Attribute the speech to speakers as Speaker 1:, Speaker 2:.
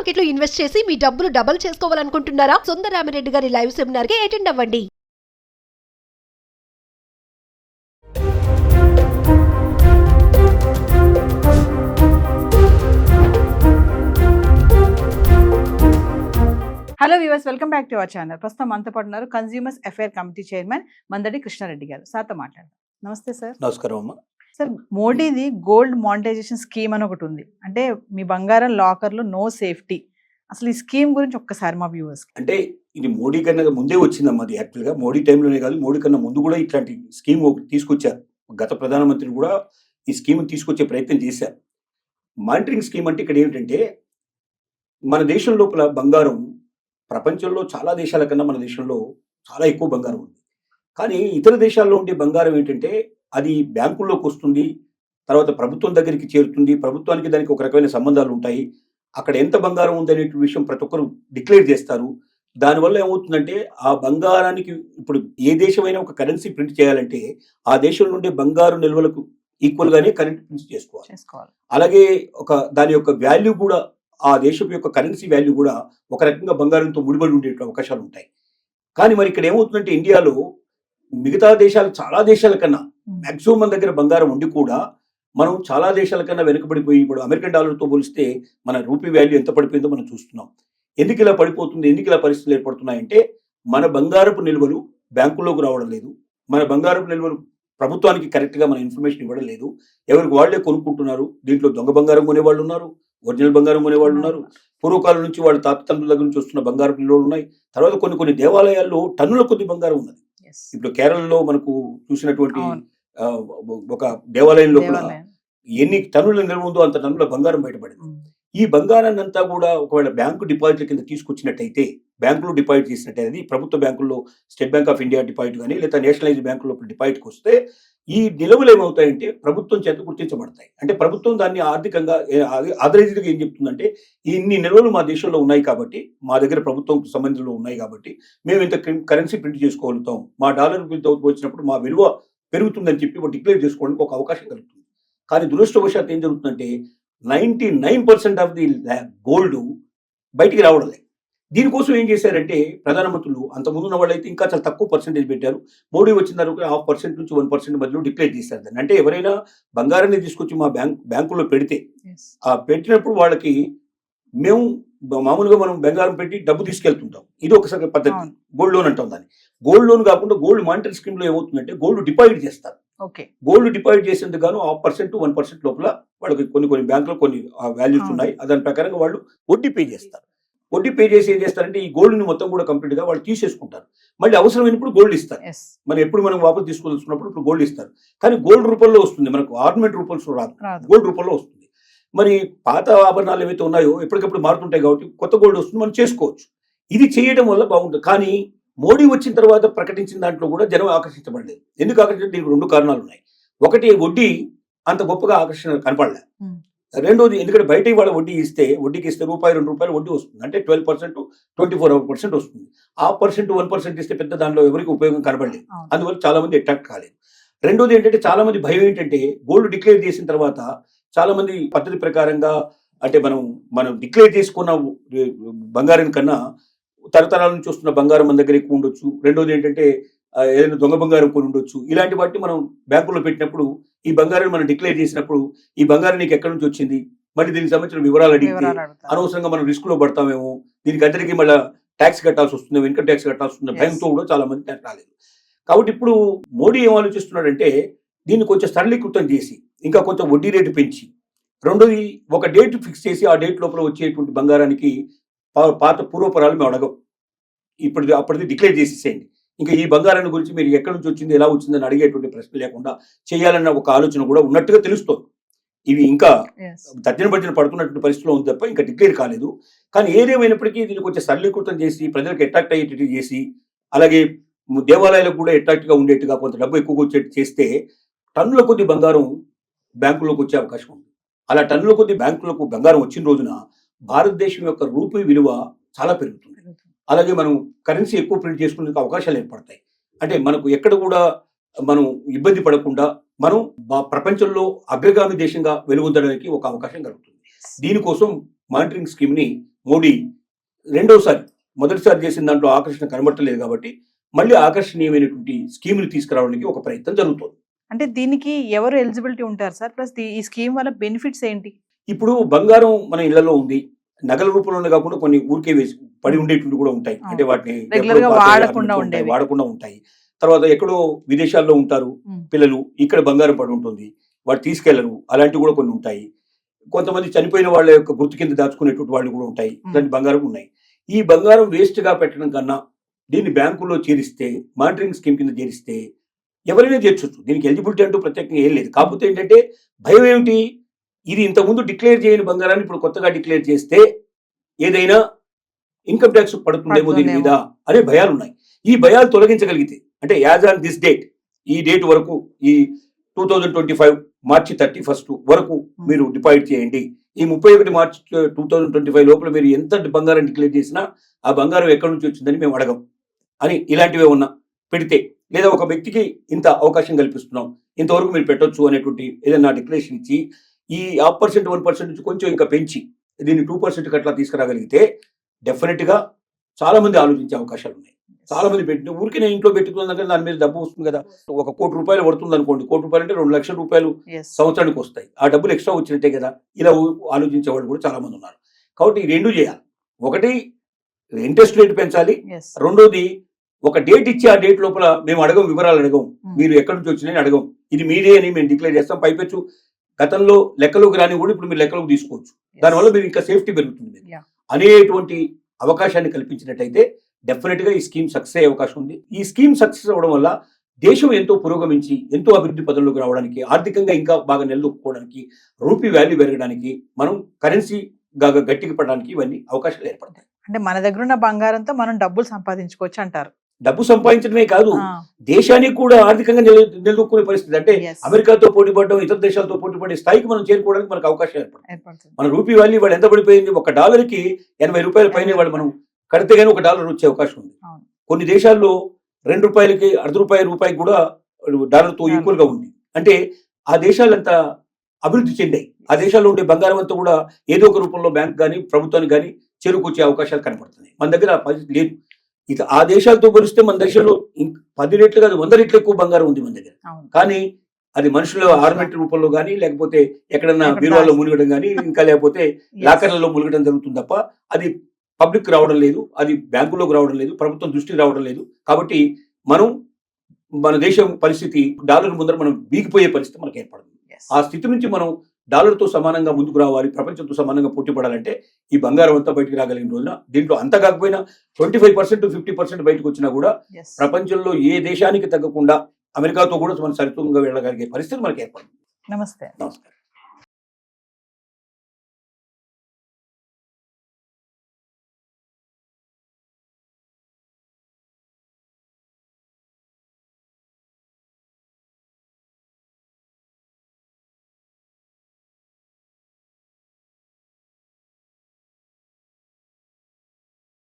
Speaker 1: Market లో invest చేసి మీ డబ్బులు డబుల్ చేసుకోవాలనుకుంటున్నారా? సుందరరామిరెడ్డి గారి లైవ్ సెమినార్ కి అటెండ్ అవ్వండి.
Speaker 2: Hello viewers, welcome back to our channel. ప్రస్తుతం మనతో పాటు ఉన్నారు consumers affair committee chairman Mandadi Krishnareddy గారు. సార్తో మాట్లాడదాం. నమస్తే సార్.
Speaker 3: నమస్కారం అమ్మా.
Speaker 2: సార్, మోడీది గోల్డ్ మానిటైజేషన్ స్కీమ్ అని ఒకటి ఉంది. అంటే మీ బంగారం లాకర్లో నో సేఫ్టీ. అసలు ఈ స్కీమ్ గురించి ఒక్కసారి మా వ్యూవర్స్.
Speaker 3: అంటే ఇది మోడీ కన్నా ముందే వచ్చిందమ్మా. అది యాక్చువల్గా మోడీ టైంలోనే కాదు, మోడీ కన్నా ముందు కూడా ఇట్లాంటి స్కీమ్ తీసుకొచ్చారు. గత ప్రధానమంత్రి కూడా ఈ స్కీమ్ తీసుకొచ్చే ప్రయత్నం చేశారు. మానిటరింగ్ స్కీమ్ అంటే ఇక్కడ ఏమిటంటే, మన దేశం లోపల బంగారం ప్రపంచంలో చాలా దేశాల కన్నా మన దేశంలో చాలా ఎక్కువ బంగారం ఉంది. కానీ ఇతర దేశాల్లో ఉండే బంగారం ఏంటంటే, అది బ్యాంకుల్లోకి వస్తుంది, తర్వాత ప్రభుత్వం దగ్గరికి చేరుతుంది, ప్రభుత్వానికి దానికి ఒక రకమైన సంబంధాలు ఉంటాయి. అక్కడ ఎంత బంగారం ఉందనే విషయం ప్రతి ఒక్కరు డిక్లేర్ చేస్తారు. దానివల్ల ఏమవుతుందంటే, ఆ బంగారానికి ఇప్పుడు ఏ దేశమైనా ఒక కరెన్సీ ప్రింట్ చేయాలంటే ఆ దేశంలో ఉండే బంగారు నిల్వలకు ఈక్వల్గానే కరెన్సీ ప్రింట్ చేసుకోవాలి. అలాగే దాని యొక్క వాల్యూ కూడా, ఆ దేశం యొక్క కరెన్సీ వాల్యూ కూడా ఒక రకంగా బంగారంతో ముడిపడి ఉండే అవకాశాలు ఉంటాయి. కానీ మరి ఇక్కడ ఏమవుతుందంటే, ఇండియాలో మిగతా దేశాలు చాలా దేశాల కన్నా మ్యాక్సిమం మన దగ్గర బంగారం ఉండి కూడా మనం చాలా దేశాల కన్నా వెనుకబడిపోయి, ఇప్పుడు అమెరికన్ డాలర్తో పోలిస్తే మన రూపీ వాల్యూ ఎంత పడిపోయిందో మనం చూస్తున్నాం. ఎందుకు ఇలా పడిపోతుంది, ఎందుకు ఇలా పరిస్థితులు ఏర్పడుతున్నాయంటే, మన బంగారపు నిల్వలు బ్యాంకుల్లోకి రావడం లేదు, మన బంగారపు నిల్వలు ప్రభుత్వానికి కరెక్ట్గా మన ఇన్ఫర్మేషన్ ఇవ్వడం లేదు. ఎవరికి వాళ్లే కొనుక్కుంటున్నారు. దీంట్లో దొంగ బంగారం కొనేవాళ్ళు ఉన్నారు, ఒరిజినల్ బంగారం కొనేవాళ్ళు ఉన్నారు. పూర్వకాలం నుంచి వాళ్ళ తాతతండ్రుల దగ్గర నుంచి వస్తున్న బంగారపు నిల్వలు ఉన్నాయి. తర్వాత కొన్ని దేవాలయాల్లో టన్నుల కొద్ది బంగారం ఉన్నది. ఇప్పుడు కేరళలో మనకు చూసినటువంటి ఒక దేవాలయంలో కూడా ఎన్ని టన్నుల నిల్వ ఉందో అంత టన్నుల బంగారం బయటపడింది. ఈ బంగారాన్ని అంతా కూడా ఒకవేళ బ్యాంకు డిపాజిట్ల కింద తీసుకొచ్చినట్టయితే, బ్యాంకులో డిపాజిట్ చేసినట్టయితే, ప్రభుత్వ బ్యాంకుల్లో state bank of India deposit కానీ లేదా నేషనలైజ్డ్ బ్యాంకులో డిపాజిట్కి వస్తే ఈ నిల్వలు ఏమవుతాయంటే ప్రభుత్వం చేత గుర్తించబడతాయి. అంటే ప్రభుత్వం దాన్ని ఆర్థికంగా ఆథరైజ్డ్గా ఏం చెప్తుందంటే, ఇన్ని నిల్వలు మా దేశంలో ఉన్నాయి కాబట్టి, మా దగ్గర ప్రభుత్వం సంబంధించిన ఉన్నాయి కాబట్టి మేము ఇంత కరెన్సీ ప్రింట్ చేసుకోగలుగుతాం, మా డాలర్ వచ్చినప్పుడు మా విలువ పెరుగుతుందని చెప్పి డిక్లేర్ చేసుకోవడానికి ఒక అవకాశం కలుగుతుంది. కానీ దురదృష్టవశాత్తు ఏం జరుగుతుందంటే, 99% ఆఫ్ ది గోల్డ్ బయటికి రావడం లేదు. దీనికోసం ఏం చేశారంటే ప్రధానమంత్రులు, అంతకుముందు ఉన్న వాళ్ళైతే ఇంకా చాలా తక్కువ పర్సెంటేజ్ పెట్టారు. మోడీ వచ్చిన తర్వాత 0.5% నుంచి 1% మధ్యలో డిక్లేర్ చేశారు దాన్ని. అంటే ఎవరైనా బంగారాన్ని తీసుకొచ్చి మా బ్యాంకుల్లో పెడితే, ఆ పెట్టినప్పుడు వాళ్ళకి మేము మామూలుగా మనం బంగారం పెట్టి డబ్బు తీసుకెళ్తుంటాం, ఇది ఒకసారి పద్ధతి. గోల్డ్ లోన్ అంటాం దాన్ని. గోల్డ్ లోన్ కాకుండా గోల్డ్ మానిటరీ స్కీమ్ లో ఏమవుతుందంటే, గోల్డ్ డిపాజిట్ చేస్తారు. గోల్డ్ డిపాజిట్ చేసేందుకు గాను 0.5% 1% లోపల వాళ్ళకి కొన్ని బ్యాంకులో కొన్ని వాల్యూస్ ఉన్నాయి. దాని ప్రకారంగా వాళ్ళు వడ్డీ పే చేస్తారు. వడ్డీ పే చేసి ఏం చేస్తారంటే, ఈ గోల్డ్ ని మొత్తం కూడా కంప్లీట్ గా వాళ్ళు తీసేసుకుంటారు. మళ్ళీ అవసరమైనప్పుడు గోల్డ్ ఇస్తారు. మనం ఎప్పుడు మనం వాపసు తీసుకోవాల్సినప్పుడు ఇప్పుడు గోల్డ్ ఇస్తారు. కానీ గోల్డ్ రూపంలో వస్తుంది, మనకు ఆర్నమెంట్ రూపంలో రాదు, గోల్డ్ రూపంలో వస్తుంది. మరి పాత ఆభరణాలు ఏవైతే ఉన్నాయో ఎప్పటికప్పుడు మారుతుంటాయి కాబట్టి కొత్త గోల్డ్ వస్తుంది, మనం చేసుకోవచ్చు. ఇది చేయడం వల్ల బాగుంటుంది. కానీ మోడీ వచ్చిన తర్వాత ప్రకటించిన దాంట్లో కూడా జనం ఆకర్షించబడలేదు. ఎందుకు ఆకర్షించే 2 కారణాలు ఉన్నాయి. ఒకటి, వడ్డీ అంత గొప్పగా ఆకర్షణ కనపడలే. రెండోది, ఎందుకంటే బయట ఇవాళ వడ్డీకి ఇస్తే రూపాయి 2 రూపాయలు వడ్డీ వస్తుంది. అంటే 12% 24% వస్తుంది. 0.5% 1% ఇస్తే పెద్ద దాంట్లో ఎవరికి ఉపయోగం కనపడలేదు. అందువల్ల చాలా మంది అట్రాక్ట్ కాలేదు. రెండోది ఏంటంటే, చాలా మంది భయం ఏంటంటే, గోల్డ్ డిక్లేర్ చేసిన తర్వాత చాలా మంది పద్ధతి ప్రకారంగా, అంటే మనం డిక్లేర్ చేసుకున్న బంగారం కన్నా తరతరాల నుంచి వస్తున్న బంగారం మన దగ్గర ఎక్కువ ఉండొచ్చు. రెండోది ఏంటంటే, ఏదైనా దొంగ బంగారం కొని ఉండొచ్చు. ఇలాంటి వాటిని మనం బ్యాంకులో పెట్టినప్పుడు, ఈ బంగారాన్ని మనం డిక్లేర్ చేసినప్పుడు, ఈ బంగారం నీకు ఎక్కడి నుంచి వచ్చింది, మరి దీనికి సంబంధించిన వివరాలు అడిగితే అనవసరంగా మనం రిస్క్ లో పడతామేమో, దీనికి అందరికీ మళ్ళీ ట్యాక్స్ కట్టాల్సి వస్తుందేమో, ఇన్కమ్ ట్యాక్స్ కట్టాల్సి వస్తుంది భయంతో కూడా చాలా మంది ట్యాక్స్ రాలేదు. కాబట్టి ఇప్పుడు మోడీ ఏం ఆలోచిస్తున్నాడంటే, దీన్ని కొంచెం సరళీకృతం చేసి, ఇంకా కొంచెం వడ్డీ రేటు పెంచి, రెండోది ఒక డేట్ ఫిక్స్ చేసి ఆ డేట్ లోపల వచ్చేటువంటి బంగారానికి పాత పూర్వపరాలు మేము అడగం, అప్పటిది డిక్లేర్ చేసేసేయండి. ఇంకా ఈ బంగారాన్ని గురించి మీరు ఎక్కడి నుంచి వచ్చింది, ఎలా వచ్చిందని అడిగేటువంటి ప్రశ్న లేకుండా చేయాలన్న ఒక ఆలోచన కూడా ఉన్నట్టుగా తెలుస్తోంది. ఇవి ఇంకా తర్జన పడుతున్నటువంటి పరిస్థితిలో ఉంది తప్ప ఇంకా డిక్లేర్ కాలేదు. కానీ ఏదేమైనప్పటికీ దీన్ని కొంచెం సరళీకృతం చేసి, ప్రజలకు అట్రాక్ట్ అయ్యేటట్టు చేసి, అలాగే దేవాలయాలకు కూడా అట్రాక్ట్ గా ఉండేట్టుగా కొంత డబ్బు ఎక్కువగా వచ్చేట్టు చేస్తే టన్నుల కొద్ది బంగారం బ్యాంకులోకి వచ్చే అవకాశం ఉంది. అలా టన్నుల కొద్ది బ్యాంకులకు బంగారం వచ్చిన రోజున భారతదేశం యొక్క రూపీ విలువ చాలా పెరుగుతుంది. అలాగే మనం కరెన్సీ ఎక్కువ ప్రింట్ చేసుకునే అవకాశాలు ఏర్పడతాయి. అంటే మనకు ఎక్కడ కూడా మనం ఇబ్బంది పడకుండా మనం ప్రపంచంలో అగ్రగామి దేశంగా వెలుగొందడానికి ఒక అవకాశం కలుగుతుంది. దీనికోసం మానిటరింగ్ స్కీమ్ ని మోడీ రెండోసారి మొదటిసారి చేసిన దాంట్లో ఆకర్షణ కనబట్టలేదు కాబట్టి మళ్ళీ ఆకర్షణీయమైనటువంటి స్కీమ్ని తీసుకురావడానికి ఒక ప్రయత్నం జరుగుతుంది.
Speaker 2: అంటే దీనికి ఎవరు ఎలిజిబిలిటీ ఉంటారు సార్? ప్లస్ ఈ స్కీమ్ వల్ల బెనిఫిట్స్ ఏంటి?
Speaker 3: ఇప్పుడు బంగారం మన ఇళ్లలో ఉంది, నగల రూపంలోనే కాకుండా కొన్ని ఊరికే వేసి పడి ఉండేటువంటి కూడా ఉంటాయి. అంటే వాటిని
Speaker 2: రెగ్యులర్ గా
Speaker 3: ఎప్పుడూ పాతేయాలి
Speaker 2: వాడకుండా
Speaker 3: అన్నట్లు
Speaker 2: ఉండేవి.
Speaker 3: వాడకుండా ఉంటాయి. తర్వాత ఎక్కడో విదేశాల్లో ఉంటారు పిల్లలు, ఇక్కడ బంగారం పడి ఉంటుంది, వాడు తీసుకెళ్లరు, అలాంటివి కూడా కొన్ని ఉంటాయి. కొంతమంది చనిపోయిన వాళ్ళ యొక్క గుర్తు కింద దాచుకునేటువంటి వాళ్ళు కూడా ఉంటాయి. ఇలాంటి బంగారం ఉన్నాయి. ఈ బంగారం వేస్ట్ గా పెట్టడం కన్నా దీన్ని బ్యాంకుల్లో చేరిస్తే, మానిటరింగ్ స్కీమ్ కింద చేరిస్తే ఎవరైనా చేర్చొచ్చు. దీనికి ఎలిజిబిలిటీ అంటూ ప్రత్యేకంగా ఏం లేదు. కాకపోతే ఏంటంటే భయం ఏమిటి, ఇది ఇంతకుముందు డిక్లేర్ చేయని బంగారాన్ని ఇప్పుడు కొత్తగా డిక్లేర్ చేస్తే ఏదైనా ఇన్కమ్ ట్యాక్స్ పడుతుందేమో దీని మీద అనే భయాలు ఉన్నాయి. ఈ భయాలు తొలగించగలిగితే, అంటే యాజ్ ఆన్ దిస్ డేట్, ఈ డేట్ వరకు, ఈ 2025 మార్చి 31 వరకు మీరు డిపాజిట్ చేయండి, ఈ 31 మార్చి 2025 లోపల మీరు ఎంత బంగారం డిక్లేర్ చేసినా ఆ బంగారం ఎక్కడి నుంచి వచ్చిందని మేము అడగం అని ఇలాంటివే ఉన్నా పెడితే, లేదా ఒక వ్యక్తికి ఇంత అవకాశం కల్పిస్తున్నాం, ఇంతవరకు మీరు పెట్టొచ్చు అనేటువంటి ఏదైనా డిక్లరేషన్ ఇచ్చి ఈ 1% 1% నుంచి కొంచెం ఇంకా పెంచి దీన్ని 2% అట్లా తీసుకురాగలిగితే డెఫినెట్ గా చాలా మంది ఆలోచించే అవకాశాలు ఉన్నాయి. చాలా మంది పెట్టి ఊరికి నేను ఇంట్లో పెట్టుకున్నాక దాని మీద డబ్బు వస్తుంది కదా. ఒక ₹1 కోటి పడుతుంది అనుకోండి, ₹1 కోటి అంటే ₹2,00,000 సంవత్సరానికి వస్తాయి. ఆ డబ్బులు ఎక్స్ట్రా వచ్చినట్టే కదా. ఇలా ఆలోచించే వాళ్ళు కూడా చాలా మంది ఉన్నారు. కాబట్టి ఈ రెండు చేయాలి. ఒకటి ఇంట్రెస్ట్ రేట్ పెంచాలి, రెండోది ఒక డేట్ ఇచ్చి ఆ డేట్ లోపల మేము అడగం, వివరాలు అడగం, మీరు ఎక్కడి నుంచి వచ్చినాయని అడగం, ఇది మీదే అని మేము డిక్లేర్ చేస్తాం. పైపెచ్చు గతంలో లెక్కలోకి రాని కూడా ఇప్పుడు మీరు లెక్కలోకి తీసుకోవచ్చు. దానివల్ల మీరు ఇంకా సేఫ్టీ పెరుగుతుంది అనేటువంటి అవకాశాన్ని కల్పించినట్టయితే డెఫినెట్ గా ఈ స్కీమ్ సక్సెస్ అయ్యే అవకాశం ఉంది. ఈ స్కీమ్ సక్సెస్ అవ్వడం వల్ల దేశం ఎంతో పురోగమించి ఎంతో అభివృద్ధి పదంలోకి రావడానికి, ఆర్థికంగా ఇంకా బాగా నిలదొక్కుకోవడానికి, రూపీ వాల్యూ పెరగడానికి, మనం కరెన్సీ గట్టికి పడడానికి ఇవన్నీ అవకాశాలు ఏర్పడతాయి.
Speaker 2: అంటే మన దగ్గర ఉన్న బంగారంతో మనం డబ్బులు సంపాదించుకోవచ్చు అంటారు.
Speaker 3: డబ్బు సంపాదించడమే కాదు, దేశానికి కూడా ఆర్థికంగా నిలదొక్కునే పరిస్థితి. అంటే అమెరికాతో పోటీ పడడం, ఇతర దేశాలతో పోటీ పడే స్థాయికి మనం చేరుకోవడానికి మనకు అవకాశం ఏర్పడుతుంది. మన రూపీ వాల్యూ వాడు ఎంత పడిపోయింది, $1కి ₹80 పైన వాళ్ళు మనం కడితే గానీ $1 వచ్చే అవకాశం ఉంది. కొన్ని దేశాల్లో ₹2కి రూపాయికి కూడా డాలర్తో ఈక్వల్ గా ఉంది. అంటే ఆ దేశాలంతా అభివృద్ధి చెందాయి. ఆ దేశాల్లో ఉండే బంగారం అంతా కూడా ఏదో ఒక రూపంలో బ్యాంక్ కానీ ప్రభుత్వానికి కానీ చేరుకొచ్చే అవకాశాలు కనపడుతున్నాయి. మన దగ్గర పరిస్థితి లేదు. ఇక ఆ దేశాలతో పోలిస్తే మన దేశంలో 10 రెట్లు కాదు 100 రెట్లు ఎక్కువ బంగారం ఉంది మన దగ్గర. కానీ అది మనుషుల ఆర్నమెంట్ రూపంలో కానీ, లేకపోతే ఎక్కడన్నా బీరువాల్లో మునిగడం కానీ, ఇంకా లేకపోతే లాకర్లలో మునిగడం జరుగుతుంది తప్ప అది పబ్లిక్ రావడం లేదు, అది బ్యాంకులోకి రావడం లేదు, ప్రభుత్వం దృష్టికి రావడం లేదు. కాబట్టి మన దేశం పరిస్థితి డాలర్ ముందర మనం బీగిపోయే పరిస్థితి మనకు ఏర్పడుతుంది. ఆ స్థితి నుంచి మనం డాలర్తో సమానంగా ముందుకు రావాలి, ప్రపంచంతో సమానంగా పోటీ పడాలంటే ఈ బంగారం అంతా బయటకు రాగలిగిన రోజున, దీంట్లో అంతా కాకపోయినా 25% 50% బయటకు వచ్చినా కూడా ప్రపంచంలో ఏ దేశానికి తగ్గకుండా అమెరికాతో కూడా మనం సరితూకంగా వెళ్ళగలిగే పరిస్థితి మనకి ఏర్పడుతుంది.
Speaker 2: నమస్తే.
Speaker 3: నమస్కారం.